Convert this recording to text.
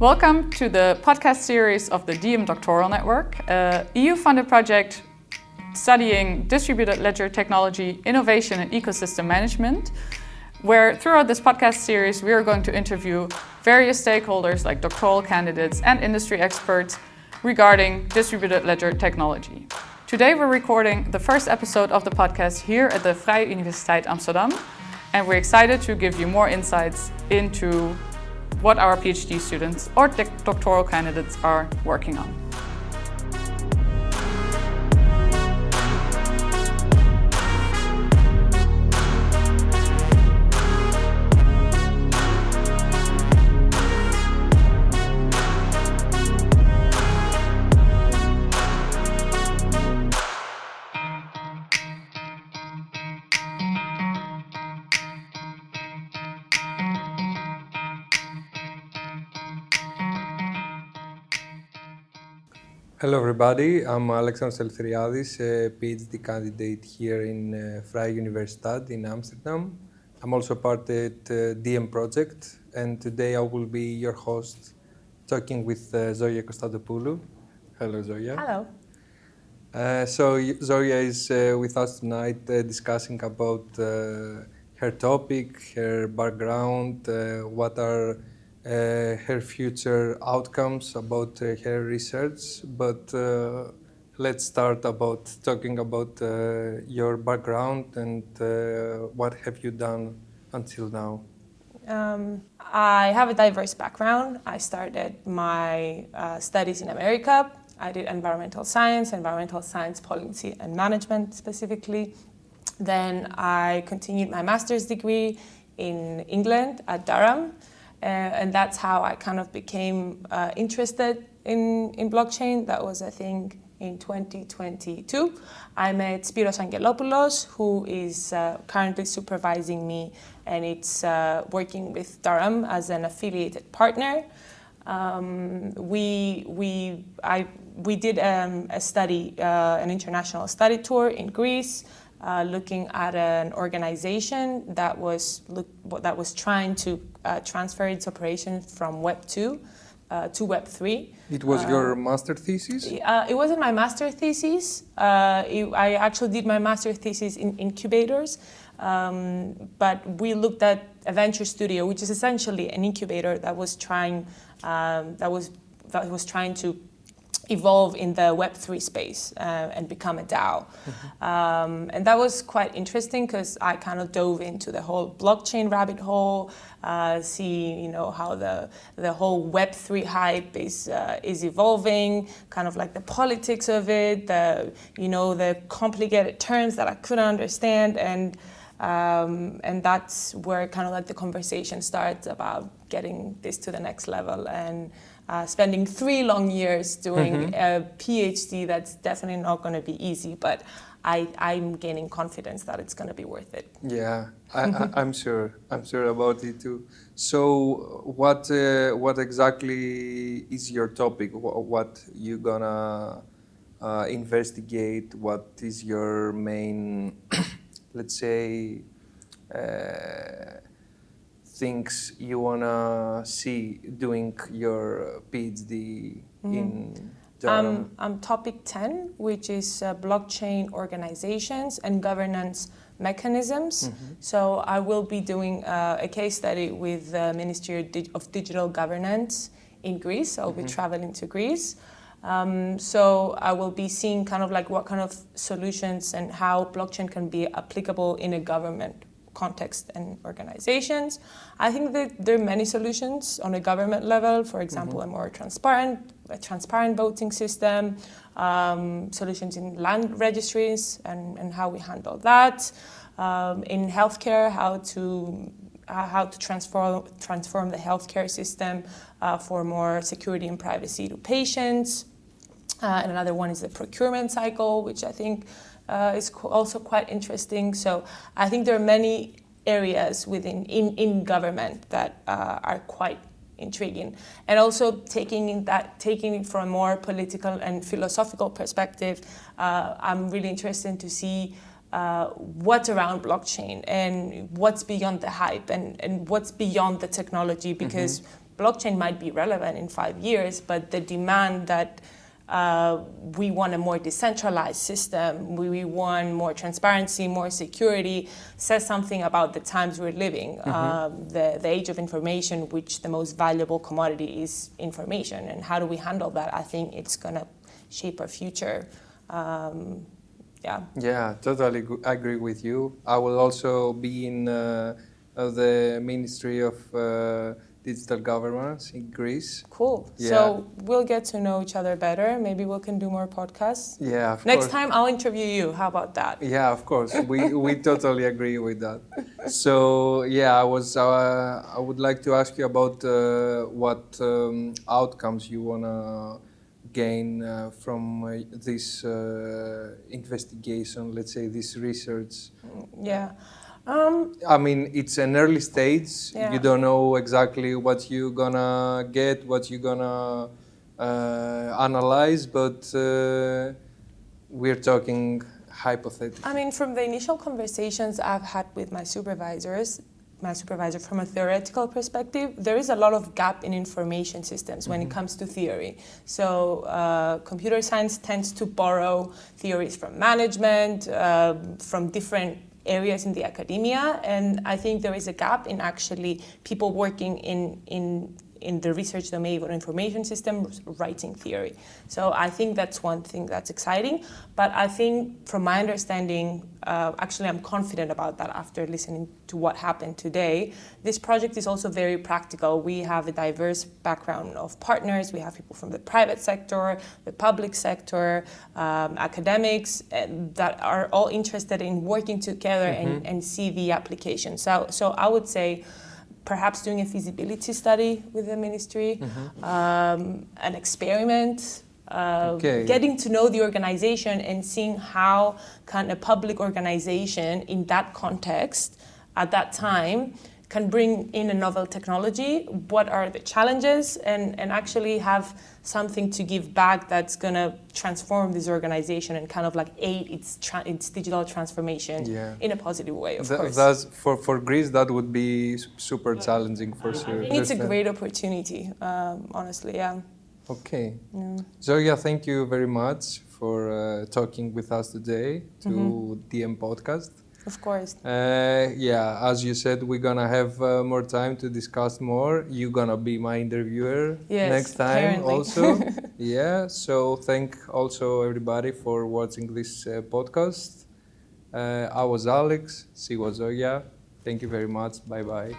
Welcome to the podcast series of the DIEM Doctoral Network, an EU-funded project studying distributed ledger technology, innovation and ecosystem management, where throughout this podcast series we are going to interview various stakeholders like doctoral candidates and industry experts regarding distributed ledger technology. Today we're recording the first episode of the podcast here at the Vrije Universiteit Amsterdam, and we're excited to give you more insights into what our PhD students or doctoral candidates are working on. Hello everybody, I'm Alexandros Eleftheriadis, a PhD candidate here in Vrije Universiteit in Amsterdam. I'm also part of the DIEM project, and today I will be your host talking with Zoyia Konstantopoulou. Hello Zoyia. Hello. So Zoyia is with us tonight discussing about her topic, her background, what are her future outcomes about her research, but let's start about talking about your background and what have you done until now. I have a diverse background. I started my studies in America. I did environmental science policy and management specifically. Then I continued my master's degree in England at Durham. And that's how I kind of became interested in blockchain. That was, I think, in 2022. I met Spiros Angelopoulos, who is currently supervising me, and it's working with Durham as an affiliated partner. We did a study, an international study tour in Greece, looking at an organization that was trying to transfer its operations from Web 2 to Web 3. It was your master thesis? It wasn't my master thesis. I actually did my master thesis in incubators, but we looked at a venture studio, which is essentially an incubator that was trying to evolve in the Web3 space and become a DAO. Mm-hmm. And that was quite interesting because I kind of dove into the whole blockchain rabbit hole, see how the whole Web3 hype is evolving, kind of like the politics of it, the complicated terms that I couldn't understand, and that's where kind of like the conversation starts about getting this to the next level, and spending 3 long years doing a PhD that's definitely not going to be easy, but I'm gaining confidence that it's going to be worth it. Yeah, I'm sure about it too. So what exactly is your topic? What you gonna investigate? What is your main, let's say, things you wanna see doing your PhD in Durham? I'm topic 10, which is blockchain organizations and governance mechanisms. Mm-hmm. So I will be doing a case study with the Ministry of Digital Governance in Greece. I'll be traveling to Greece. So I will be seeing kind of like what kind of solutions and how blockchain can be applicable in a government context and organizations. I think that there are many solutions on a government level. For example, a more transparent voting system, solutions in land registries and how we handle that. In healthcare, how to transform the healthcare system for more security and privacy to patients. And another one is the procurement cycle, which I think is also quite interesting. So I think there are many areas in government that are quite intriguing, and also taking it from a more political and philosophical perspective. I'm really interested to see what's around blockchain and what's beyond the hype and what's beyond the technology, because blockchain might be relevant in 5 years, but the demand that we want a more decentralized system, we want more transparency, more security, says something about the times we're living. The age of information, which the most valuable commodity is information. And how do we handle that? I think it's going to shape our future. Yeah, totally agree with you. I will also be in the Ministry of Digital Governance in Greece. Cool. Yeah. So we'll get to know each other better. Maybe we can do more podcasts. Yeah, of Next course. time I'll interview you. How about that? Yeah, of course. We totally agree with that. So yeah, I would like to ask you about what outcomes you wanna gain from this investigation. Let's say this research. Yeah. I mean, it's an early stage. Yeah. You don't know exactly what you're gonna get, what you're gonna analyze, but we're talking hypothetical. I mean, from the initial conversations I've had with my supervisor from a theoretical perspective, there is a lot of gap in information systems when it comes to theory. So computer science tends to borrow theories from management, from different areas in the academia, and I think there is a gap in actually people working in the research domain of information systems writing theory. So I think that's one thing that's exciting, but I think from my understanding, actually I'm confident about that after listening to what happened today. This project is also very practical. We have a diverse background of partners. We have people from the private sector, the public sector, academics that are all interested in working together and see the application. So I would say perhaps doing a feasibility study with the ministry, an experiment, getting to know the organization and seeing how can a public organization in that context at that time can bring in a novel technology, what are the challenges, and actually have something to give back that's going to transform this organization and kind of like aid its digital transformation in a positive way, of course. That's, for Greece, that would be super challenging for sure. I think it's a great opportunity, honestly, yeah. Okay. Zoyia, thank you very much for talking with us today to DIEM podcast. Of course. As you said, we're gonna have more time to discuss more. You're gonna be my interviewer next time apparently. Also. So thank also everybody for watching this podcast. I was Alex, she was Zoyia. Thank you very much. Bye-bye.